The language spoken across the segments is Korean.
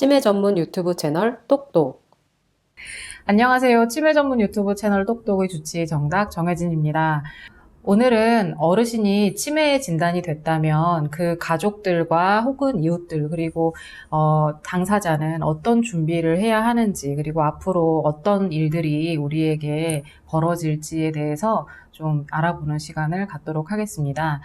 치매 전문 유튜브 채널 똑똑. 안녕하세요. 치매 전문 유튜브 채널 똑똑의 주치의 정답 정혜진입니다. 오늘은 어르신이 치매에 진단이 됐다면 그 가족들과 혹은 이웃들 그리고 당사자는 어떤 준비를 해야 하는지, 그리고 앞으로 어떤 일들이 우리에게 벌어질지에 대해서 좀 알아보는 시간을 갖도록 하겠습니다.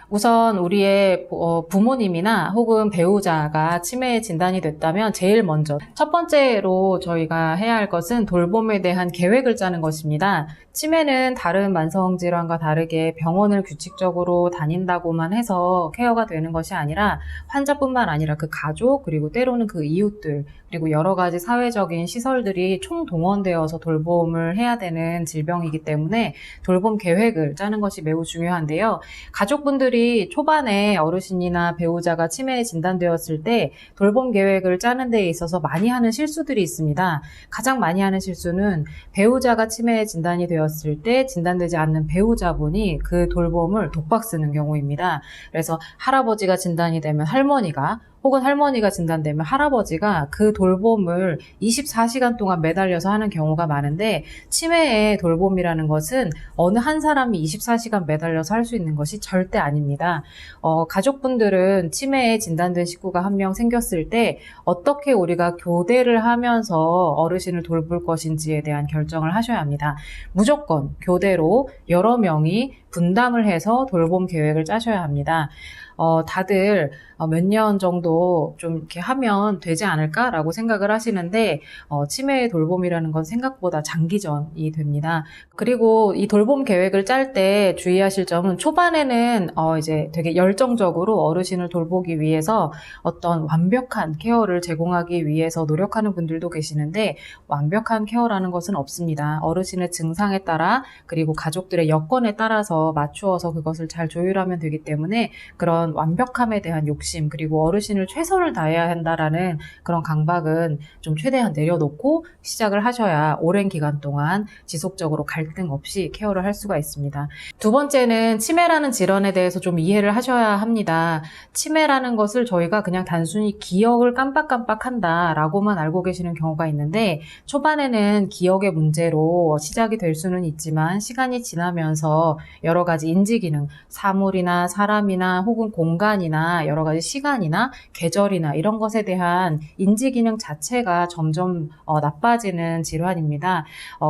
우선 우리의 부모님이나 혹은 배우자가 치매에 진단이 됐다면 제일 먼저 첫 번째로 저희가 해야 할 것은 돌봄에 대한 계획을 짜는 것입니다. 치매는 다른 만성질환과 다르게 병원을 규칙적으로 다닌다고만 해서 케어가 되는 것이 아니라 환자뿐만 아니라 그 가족, 그리고 때로는 그 이웃들, 그리고 여러 가지 사회적인 시설들이 총동원되어서 돌봄을 해야 되는 질병이기 때문에 돌봄 계획을 짜는 것이 매우 중요한데요. 가족분들이 초반에 어르신이나 배우자가 치매에 진단되었을 때 돌봄 계획을 짜는 데 있어서 많이 하는 실수들이 있습니다. 가장 많이 하는 실수는 배우자가 치매에 진단이 되었을 때 진단되지 않는 배우자분이 그 돌봄을 독박 쓰는 경우입니다. 그래서 할아버지가 진단이 되면 할머니가, 혹은 할머니가 진단되면 할아버지가 그 돌봄을 24시간 동안 매달려서 하는 경우가 많은데, 치매의 돌봄이라는 것은 어느 한 사람이 24시간 매달려서 할 수 있는 것이 절대 아닙니다. 가족분들은 치매에 진단된 식구가 한 명 생겼을 때 어떻게 우리가 교대를 하면서 어르신을 돌볼 것인지에 대한 결정을 하셔야 합니다. 무조건 교대로 여러 명이 분담을 해서 돌봄 계획을 짜셔야 합니다. 다들 몇 년 정도 좀 이렇게 하면 되지 않을까라고 생각을 하시는데, 치매의 돌봄이라는 건 생각보다 장기전이 됩니다. 그리고 이 돌봄 계획을 짤 때 주의하실 점은, 초반에는 이제 되게 열정적으로 어르신을 돌보기 위해서 어떤 완벽한 케어를 제공하기 위해서 노력하는 분들도 계시는데, 완벽한 케어라는 것은 없습니다. 어르신의 증상에 따라, 그리고 가족들의 여건에 따라서 맞추어서 그것을 잘 조율하면 되기 때문에 그런 완벽함에 대한 욕심, 그리고 어르신을 최선을 다해야 한다라는 그런 강박은 좀 최대한 내려놓고 시작을 하셔야 오랜 기간 동안 지속적으로 갈등 없이 케어를 할 수가 있습니다. 두 번째는 치매라는 질환에 대해서 좀 이해를 하셔야 합니다. 치매라는 것을 저희가 그냥 단순히 기억을 깜빡깜빡한다라고만 알고 계시는 경우가 있는데, 초반에는 기억의 문제로 시작이 될 수는 있지만 시간이 지나면서 여러 가지 인지 기능, 사물이나 사람이나 혹은 공간이나 여러 가지 시간이나 계절이나 이런 것에 대한 인지 기능 자체가 점점 나빠지는 질환입니다.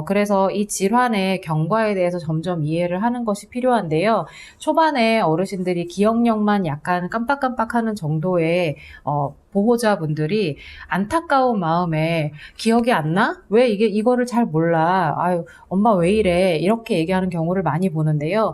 그래서 이 질환의 경과에 대해서 점점 이해를 하는 것이 필요한데요. 초반에 어르신들이 기억력만 약간 깜빡깜빡하는 정도의 보호자분들이 안타까운 마음에 기억이 안 나? 왜 이거를 잘 몰라? 아유, 엄마 왜 이래? 이렇게 얘기하는 경우를 많이 보는데요.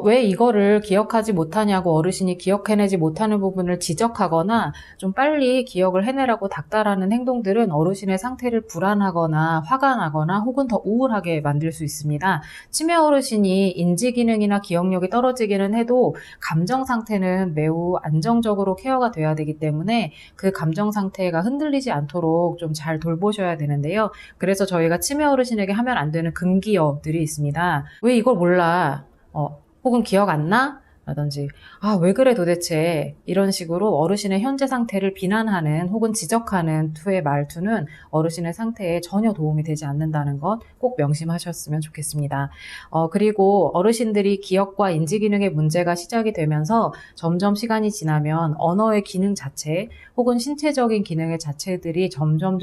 왜 이거를 기억하지 못하냐고 어르신이 기억해내지 못하는 부분을 지적하거나 좀 빨리 기억을 해내라고 닥달하는 행동들은 어르신의 상태를 불안하거나 화가 나거나 혹은 더 우울하게 만들 수 있습니다. 치매 어르신이 인지 기능이나 기억력이 떨어지기는 해도 감정 상태는 매우 안정적으로 케어가 돼야 되기 때문에 그 감정 상태가 흔들리지 않도록 좀 잘 돌보셔야 되는데요. 그래서 저희가 치매 어르신에게 하면 안 되는 금기어들이 있습니다. 왜 이걸 몰라? 혹은 기억 안 나? 라든지, 왜 그래 도대체? 이런 식으로 어르신의 현재 상태를 비난하는 혹은 지적하는 투의 말투는 어르신의 상태에 전혀 도움이 되지 않는다는 것 꼭 명심하셨으면 좋겠습니다. 그리고 어르신들이 기억과 인지 기능의 문제가 시작이 되면서 점점 시간이 지나면 언어의 기능 자체 혹은 신체적인 기능의 자체들이 점점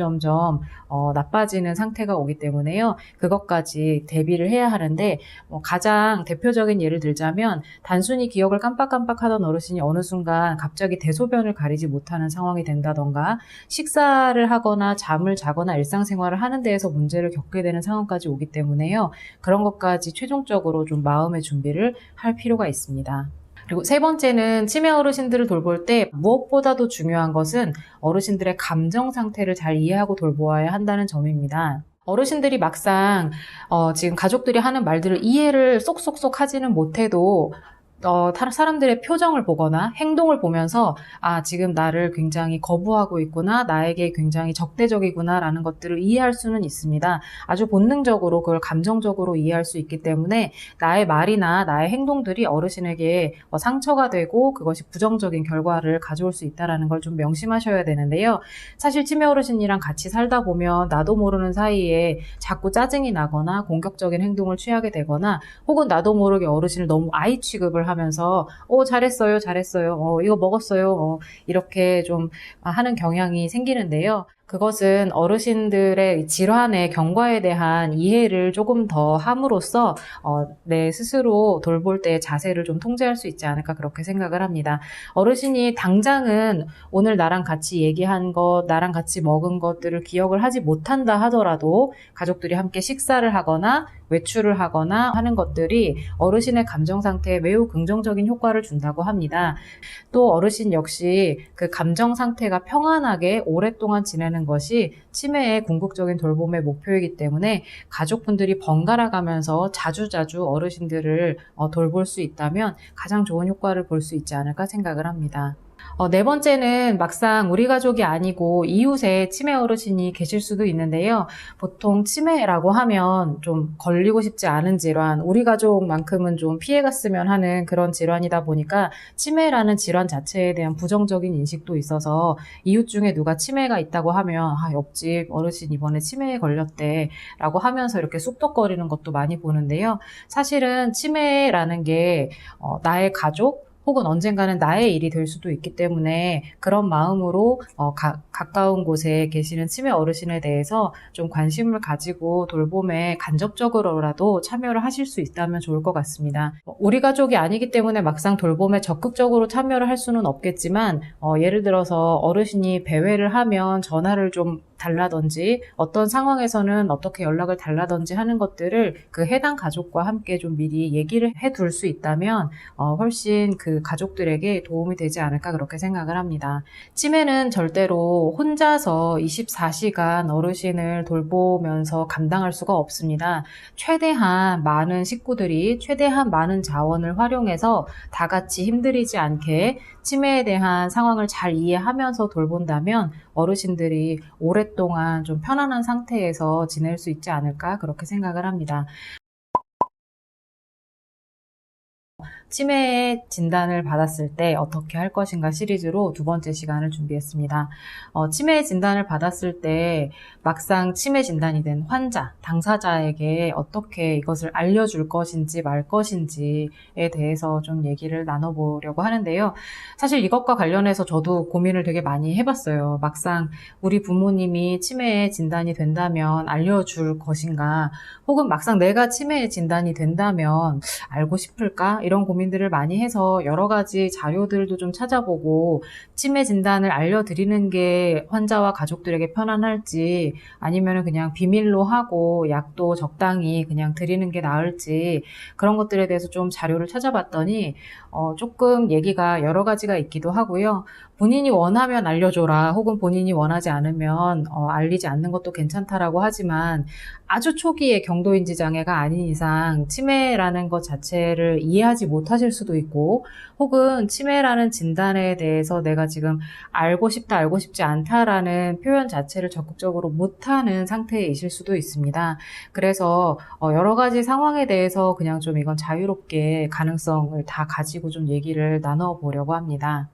나빠지는 상태가 오기 때문에요. 그것까지 대비를 해야 하는데, 가장 대표적인 예를 들자면, 단순히 기억을 깜빡깜빡하던 어르신이 어느 순간 갑자기 대소변을 가리지 못하는 상황이 된다던가, 식사를 하거나 잠을 자거나 일상생활을 하는 데에서 문제를 겪게 되는 상황까지 오기 때문에요. 그런 것까지 최종적으로 좀 마음의 준비를 할 필요가 있습니다. 그리고 세 번째는 치매 어르신들을 돌볼 때 무엇보다도 중요한 것은 어르신들의 감정 상태를 잘 이해하고 돌보아야 한다는 점입니다. 어르신들이 막상 지금 가족들이 하는 말들을 이해를 쏙쏙쏙 하지는 못해도 사람들의 표정을 보거나 행동을 보면서 아, 지금 나를 굉장히 거부하고 있구나, 나에게 굉장히 적대적이구나 라는 것들을 이해할 수는 있습니다. 아주 본능적으로 그걸 감정적으로 이해할 수 있기 때문에 나의 말이나 나의 행동들이 어르신에게 상처가 되고 그것이 부정적인 결과를 가져올 수 있다는 걸 좀 명심하셔야 되는데요. 사실 치매 어르신이랑 같이 살다 보면 나도 모르는 사이에 자꾸 짜증이 나거나 공격적인 행동을 취하게 되거나 혹은 나도 모르게 어르신을 너무 아이 취급을 하면서 잘했어요, 잘했어요, 이거 먹었어요, 이렇게 좀 하는 경향이 생기는데요. 그것은 어르신들의 질환의 경과에 대한 이해를 조금 더 함으로써 내 스스로 돌볼 때의 자세를 좀 통제할 수 있지 않을까 그렇게 생각을 합니다. 어르신이 당장은 오늘 나랑 같이 얘기한 것, 나랑 같이 먹은 것들을 기억을 하지 못한다 하더라도 가족들이 함께 식사를 하거나 외출을 하거나 하는 것들이 어르신의 감정 상태에 매우 긍정적인 효과를 준다고 합니다. 또 어르신 역시 그 감정 상태가 평안하게 오랫동안 지내는 것이 치매의 궁극적인 돌봄의 목표이기 때문에 가족분들이 번갈아 가면서 자주자주 어르신들을 돌볼 수 있다면 가장 좋은 효과를 볼 수 있지 않을까 생각을 합니다. 네 번째는 막상 우리 가족이 아니고 이웃에 치매 어르신이 계실 수도 있는데요. 보통 치매라고 하면 좀 걸리고 싶지 않은 질환, 우리 가족만큼은 좀 피해갔으면 하는 그런 질환이다 보니까 치매라는 질환 자체에 대한 부정적인 인식도 있어서 이웃 중에 누가 치매가 있다고 하면 옆집 어르신 이번에 치매에 걸렸대 라고 하면서 이렇게 쑥덕거리는 것도 많이 보는데요. 사실은 치매라는 게 나의 가족, 혹은 언젠가는 나의 일이 될 수도 있기 때문에 그런 마음으로 가까운 곳에 계시는 치매 어르신에 대해서 좀 관심을 가지고 돌봄에 간접적으로라도 참여를 하실 수 있다면 좋을 것 같습니다. 우리 가족이 아니기 때문에 막상 돌봄에 적극적으로 참여를 할 수는 없겠지만 예를 들어서 어르신이 배회를 하면 전화를 좀 달라든지 어떤 상황에서는 어떻게 연락을 달라든지 하는 것들을 그 해당 가족과 함께 좀 미리 얘기를 해둘 수 있다면 훨씬 그 가족들에게 도움이 되지 않을까 그렇게 생각을 합니다. 치매는 절대로 혼자서 24시간 어르신을 돌보면서 감당할 수가 없습니다. 최대한 많은 식구들이 최대한 많은 자원을 활용해서 다 같이 힘들이지 않게 치매에 대한 상황을 잘 이해하면서 돌본다면 어르신들이 오랫동안 좀 편안한 상태에서 지낼 수 있지 않을까 그렇게 생각을 합니다. 치매의 진단을 받았을 때 어떻게 할 것인가 시리즈로 두 번째 시간을 준비했습니다. 치매의 진단을 받았을 때 막상 치매 진단이 된 환자, 당사자에게 어떻게 이것을 알려줄 것인지 말 것인지에 대해서 좀 얘기를 나눠보려고 하는데요. 사실 이것과 관련해서 저도 고민을 되게 많이 해봤어요. 막상 우리 부모님이 치매에 진단이 된다면 알려줄 것인가, 혹은 막상 내가 치매에 진단이 된다면 알고 싶을까? 이런 고민들을 많이 해서 여러 가지 자료들도 좀 찾아보고 치매 진단을 알려드리는 게 환자와 가족들에게 편안할지 아니면 그냥 비밀로 하고 약도 적당히 그냥 드리는 게 나을지 그런 것들에 대해서 좀 자료를 찾아봤더니 조금 얘기가 여러 가지가 있기도 하고요. 본인이 원하면 알려줘라 혹은 본인이 원하지 않으면 알리지 않는 것도 괜찮다라고 하지만 아주 초기에 경도인지 장애가 아닌 이상 치매라는 것 자체를 이해하지 못하실 수도 있고 혹은 치매라는 진단에 대해서 내가 지금 알고 싶다 알고 싶지 않다라는 표현 자체를 적극적으로 못하는 상태이실 수도 있습니다. 그래서 여러 가지 상황에 대해서 그냥 좀 이건 자유롭게 가능성을 다 가지고 좀 얘기를 나눠보려고 합니다.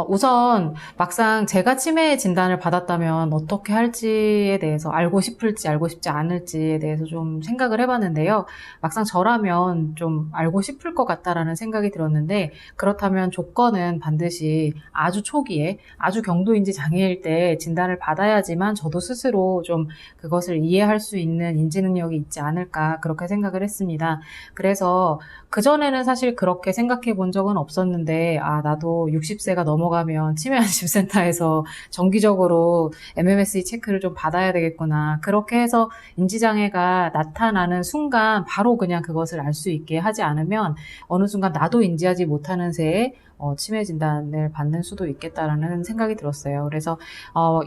우선 막상 제가 치매 진단을 받았다면 어떻게 할지에 대해서 알고 싶을지 알고 싶지 않을지에 대해서 좀 생각을 해봤는데요. 막상 저라면 좀 알고 싶을 것 같다라는 생각이 들었는데 그렇다면 조건은 반드시 아주 초기에 아주 경도인지 장애일 때 진단을 받아야지만 저도 스스로 좀 그것을 이해할 수 있는 인지 능력이 있지 않을까 그렇게 생각을 했습니다. 그래서 그전에는 사실 그렇게 생각해 본 적은 없었는데 나도 60세가 넘어 넘어가면 치매안심센터에서 정기적으로 MMSE 체크를 좀 받아야 되겠구나. 그렇게 해서 인지장애가 나타나는 순간 바로 그냥 그것을 알 수 있게 하지 않으면 어느 순간 나도 인지하지 못하는 새에 치매 진단을 받는 수도 있겠다라는 생각이 들었어요. 그래서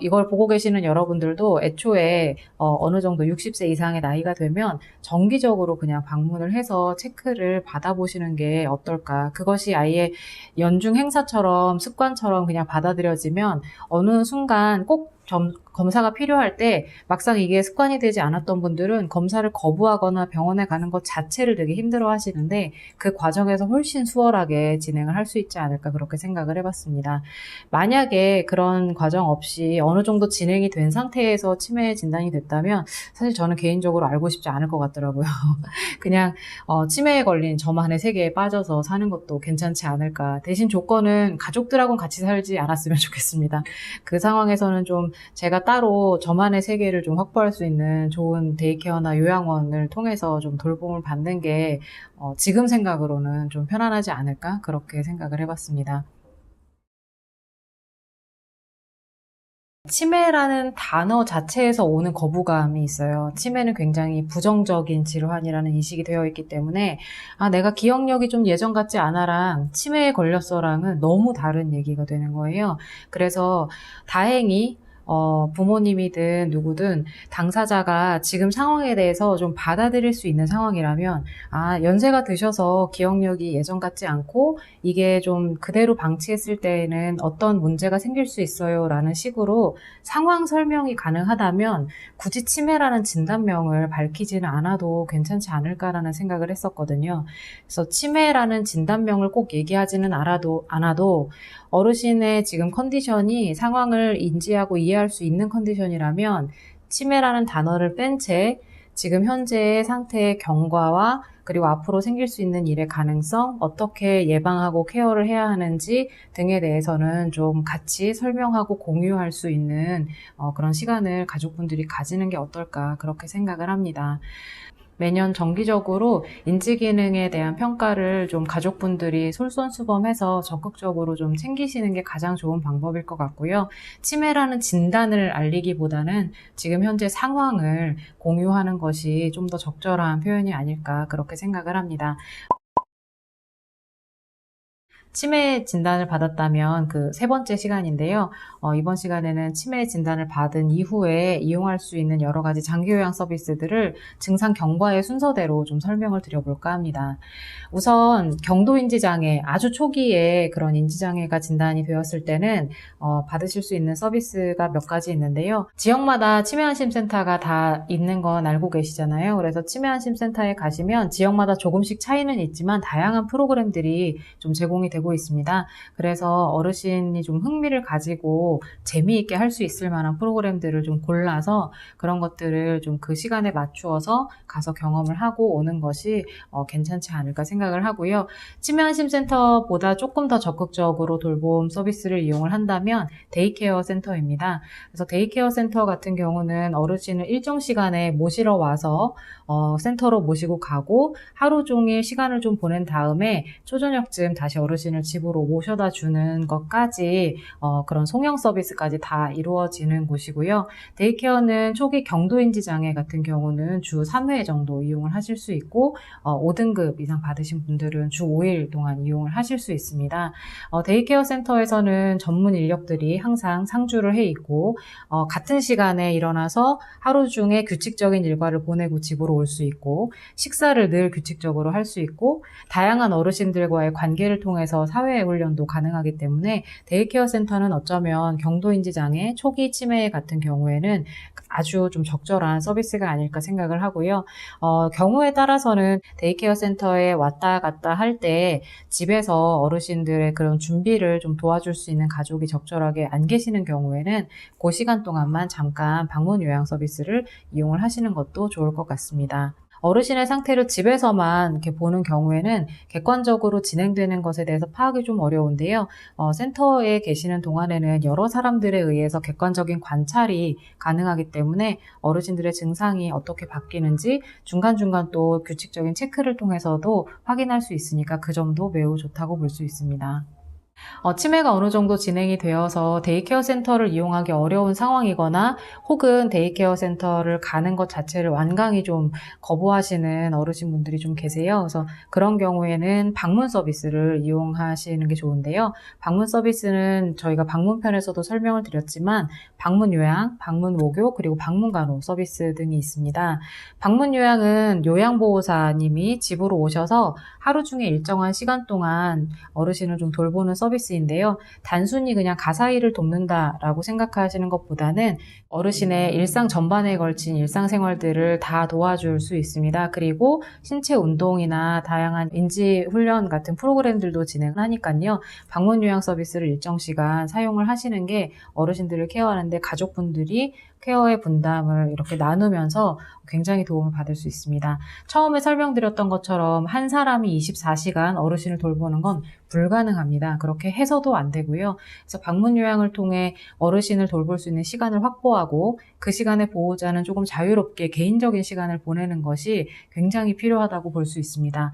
이걸 보고 계시는 여러분들도 애초에 어느 정도 60세 이상의 나이가 되면 정기적으로 그냥 방문을 해서 체크를 받아보시는 게 어떨까. 그것이 아예 연중 행사처럼 습관처럼 그냥 받아들여지면 어느 순간 꼭 검사가 필요할 때 막상 이게 습관이 되지 않았던 분들은 검사를 거부하거나 병원에 가는 것 자체를 되게 힘들어 하시는데 그 과정에서 훨씬 수월하게 진행을 할 수 있지 않을까 그렇게 생각을 해봤습니다. 만약에 그런 과정 없이 어느 정도 진행이 된 상태에서 치매 진단이 됐다면 사실 저는 개인적으로 알고 싶지 않을 것 같더라고요. 그냥 치매에 걸린 저만의 세계에 빠져서 사는 것도 괜찮지 않을까. 대신 조건은 가족들하고는 같이 살지 않았으면 좋겠습니다. 그 상황에서는 좀 제가 따로 저만의 세계를 좀 확보할 수 있는 좋은 데이케어나 요양원을 통해서 좀 돌봄을 받는 게 지금 생각으로는 좀 편안하지 않을까 그렇게 생각을 해봤습니다. 치매라는 단어 자체에서 오는 거부감이 있어요. 치매는 굉장히 부정적인 질환이라는 인식이 되어 있기 때문에 내가 기억력이 좀 예전 같지 않아랑 치매에 걸렸어랑은 너무 다른 얘기가 되는 거예요. 그래서 다행히 부모님이든 누구든 당사자가 지금 상황에 대해서 좀 받아들일 수 있는 상황이라면 연세가 드셔서 기억력이 예전 같지 않고 이게 좀 그대로 방치했을 때에는 어떤 문제가 생길 수 있어요 라는 식으로 상황 설명이 가능하다면 굳이 치매라는 진단명을 밝히지는 않아도 괜찮지 않을까라는 생각을 했었거든요. 그래서 치매라는 진단명을 꼭 얘기하지는 않아도 어르신의 지금 컨디션이 상황을 인지하고 이해할 수 있는 컨디션이라면 치매라는 단어를 뺀 채 지금 현재의 상태의 경과와 그리고 앞으로 생길 수 있는 일의 가능성, 어떻게 예방하고 케어를 해야 하는지 등에 대해서는 좀 같이 설명하고 공유할 수 있는 그런 시간을 가족분들이 가지는 게 어떨까 그렇게 생각을 합니다. 매년 정기적으로 인지기능에 대한 평가를 좀 가족분들이 솔선수범해서 적극적으로 좀 챙기시는 게 가장 좋은 방법일 것 같고요. 치매라는 진단을 알리기보다는 지금 현재 상황을 공유하는 것이 좀 더 적절한 표현이 아닐까 그렇게 생각을 합니다. 치매 진단을 받았다면 그 세 번째 시간인데요. 이번 시간에는 치매 진단을 받은 이후에 이용할 수 있는 여러 가지 장기요양 서비스들을 증상 경과의 순서대로 좀 설명을 드려볼까 합니다. 우선 경도인지장애, 아주 초기에 그런 인지장애가 진단이 되었을 때는 받으실 수 있는 서비스가 몇 가지 있는데요. 지역마다 치매안심센터가 다 있는 건 알고 계시잖아요. 그래서 치매안심센터에 가시면 지역마다 조금씩 차이는 있지만 다양한 프로그램들이 좀 제공이 되고 있습니다. 그래서 어르신이 좀 흥미를 가지고 재미있게 할 수 있을 만한 프로그램들을 좀 골라서 그런 것들을 좀 그 시간에 맞추어서 가서 경험을 하고 오는 것이 괜찮지 않을까 생각을 하고요. 치매안심센터보다 조금 더 적극적으로 돌봄 서비스를 이용을 한다면 데이케어 센터입니다. 그래서 데이케어 센터 같은 경우는 어르신을 일정 시간에 모시러 와서 센터로 모시고 가고 하루 종일 시간을 좀 보낸 다음에 초저녁쯤 다시 어르신을 집으로 모셔다 주는 것까지 그런 송영 서비스까지 다 이루어지는 곳이고요. 데이케어는 초기 경도인지 장애 같은 경우는 주 3회 정도 이용을 하실 수 있고 5등급 이상 받으신 분들은 주 5일 동안 이용을 하실 수 있습니다. 데이케어 센터에서는 전문 인력들이 항상 상주를 해 있고 같은 시간에 일어나서 하루 중에 규칙적인 일과를 보내고 집으로 올 수 있고 식사를 늘 규칙적으로 할 수 있고 다양한 어르신들과의 관계를 통해서 사회 훈련도 가능하기 때문에 데이케어 센터는 어쩌면 경도인지 장애, 초기 치매 같은 경우에는 아주 좀 적절한 서비스가 아닐까 생각을 하고요. 경우에 따라서는 데이케어 센터에 왔다 갔다 할 때 집에서 어르신들의 그런 준비를 좀 도와줄 수 있는 가족이 적절하게 안 계시는 경우에는 그 시간 동안만 잠깐 방문 요양 서비스를 이용을 하시는 것도 좋을 것 같습니다. 어르신의 상태를 집에서만 이렇게 보는 경우에는 객관적으로 진행되는 것에 대해서 파악이 좀 어려운데요. 센터에 계시는 동안에는 여러 사람들에 의해서 객관적인 관찰이 가능하기 때문에 어르신들의 증상이 어떻게 바뀌는지 중간중간 또 규칙적인 체크를 통해서도 확인할 수 있으니까 그 점도 매우 좋다고 볼 수 있습니다. 치매가 어느 정도 진행이 되어서 데이케어 센터를 이용하기 어려운 상황이거나 혹은 데이케어 센터를 가는 것 자체를 완강히 좀 거부하시는 어르신분들이 좀 계세요. 그래서 그런 경우에는 방문 서비스를 이용하시는 게 좋은데요. 방문 서비스는 저희가 방문편에서도 설명을 드렸지만 방문 요양, 방문 목욕, 그리고 방문 간호 서비스 등이 있습니다. 방문 요양은 요양보호사님이 집으로 오셔서 하루 중에 일정한 시간 동안 어르신을 좀 돌보는 서비스인데요. 단순히 그냥 가사일을 돕는다라고 생각하시는 것보다는 어르신의 일상 전반에 걸친 일상생활들을 다 도와줄 수 있습니다. 그리고 신체 운동이나 다양한 인지 훈련 같은 프로그램들도 진행하니까요. 방문 요양 서비스를 일정 시간 사용을 하시는 게 어르신들을 케어하는데 가족분들이 케어의 분담을 이렇게 나누면서 굉장히 도움을 받을 수 있습니다. 처음에 설명드렸던 것처럼 한 사람이 24시간 어르신을 돌보는 건 불가능합니다. 그렇게 해서도 안 되고요. 그래서 방문 요양을 통해 어르신을 돌볼 수 있는 시간을 확보하고 그 시간에 보호자는 조금 자유롭게 개인적인 시간을 보내는 것이 굉장히 필요하다고 볼 수 있습니다.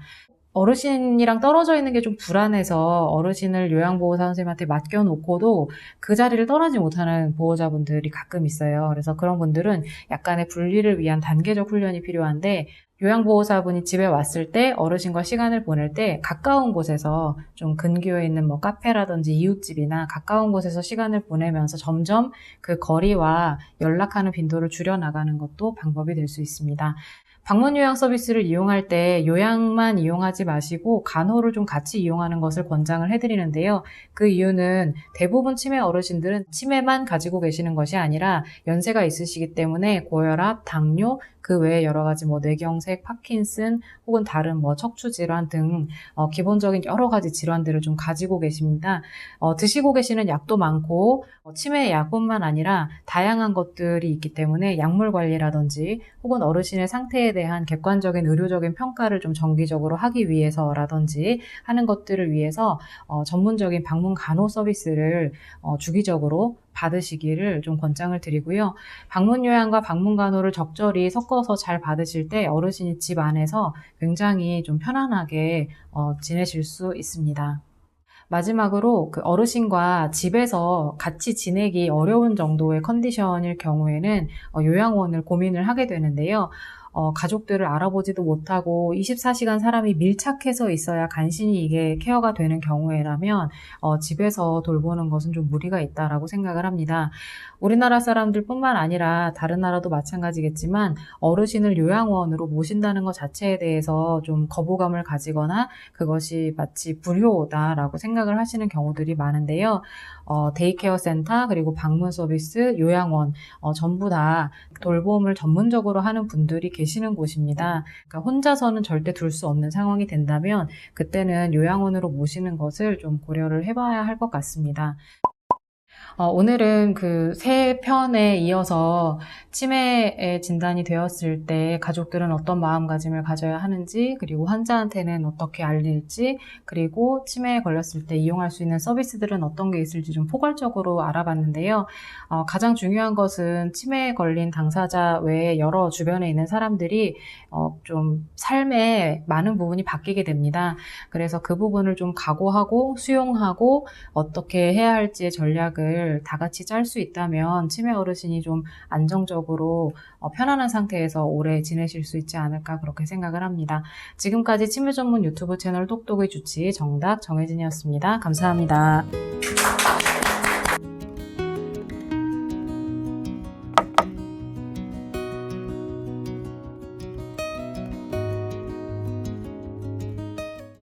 어르신이랑 떨어져 있는 게 좀 불안해서 어르신을 요양보호사 선생님한테 맡겨놓고도 그 자리를 떠나지 못하는 보호자분들이 가끔 있어요. 그래서 그런 분들은 약간의 분리를 위한 단계적 훈련이 필요한데 요양보호사분이 집에 왔을 때 어르신과 시간을 보낼 때 가까운 곳에서 좀 근교에 있는 뭐 카페라든지 이웃집이나 가까운 곳에서 시간을 보내면서 점점 그 거리와 연락하는 빈도를 줄여나가는 것도 방법이 될 수 있습니다. 방문 요양 서비스를 이용할 때 요양만 이용하지 마시고 간호를 좀 같이 이용하는 것을 권장을 해드리는데요. 그 이유는 대부분 치매 어르신들은 치매만 가지고 계시는 것이 아니라 연세가 있으시기 때문에 고혈압, 당뇨, 그 외에 여러 가지 뭐 뇌경색, 파킨슨 혹은 다른 뭐 척추 질환 등 기본적인 여러 가지 질환들을 좀 가지고 계십니다. 드시고 계시는 약도 많고 치매 약뿐만 아니라 다양한 것들이 있기 때문에 약물 관리라든지 혹은 어르신의 상태에 대한 객관적인 의료적인 평가를 좀 정기적으로 하기 위해서라든지 하는 것들을 위해서 전문적인 방문 간호 서비스를 주기적으로 받으시기를 좀 권장을 드리고요. 방문 요양과 방문 간호를 적절히 섞어서 잘 받으실 때 어르신이 집 안에서 굉장히 좀 편안하게 지내실 수 있습니다. 마지막으로 그 어르신과 집에서 같이 지내기 어려운 정도의 컨디션일 경우에는 요양원을 고민을 하게 되는데요. 가족들을 알아보지도 못하고 24시간 사람이 밀착해서 있어야 간신히 이게 케어가 되는 경우에라면 집에서 돌보는 것은 좀 무리가 있다라고 생각을 합니다. 우리나라 사람들뿐만 아니라 다른 나라도 마찬가지겠지만 어르신을 요양원으로 모신다는 것 자체에 대해서 좀 거부감을 가지거나 그것이 마치 불효다라고 생각을 하시는 경우들이 많은데요. 데이케어 센터 그리고 방문 서비스, 요양원 전부 다 돌봄을 전문적으로 하는 분들이 계시는 곳입니다. 그러니까 혼자서는 절대 둘 수 없는 상황이 된다면 그때는 요양원으로 모시는 것을 좀 고려를 해봐야 할 것 같습니다. 오늘은 그 세 편에 이어서 치매에 진단이 되었을 때 가족들은 어떤 마음가짐을 가져야 하는지, 그리고 환자한테는 어떻게 알릴지, 그리고 치매에 걸렸을 때 이용할 수 있는 서비스들은 어떤 게 있을지 좀 포괄적으로 알아봤는데요. 가장 중요한 것은 치매에 걸린 당사자 외에 여러 주변에 있는 사람들이 좀 삶의 많은 부분이 바뀌게 됩니다. 그래서 그 부분을 좀 각오하고 수용하고 어떻게 해야 할지의 전략을 다 같이 짤 수 있다면 치매 어르신이 좀 안정적으로 편안한 상태에서 오래 지내실 수 있지 않을까 그렇게 생각을 합니다. 지금까지 치매 전문 유튜브 채널 똑똑의 주치 정답 정혜진이었습니다. 감사합니다.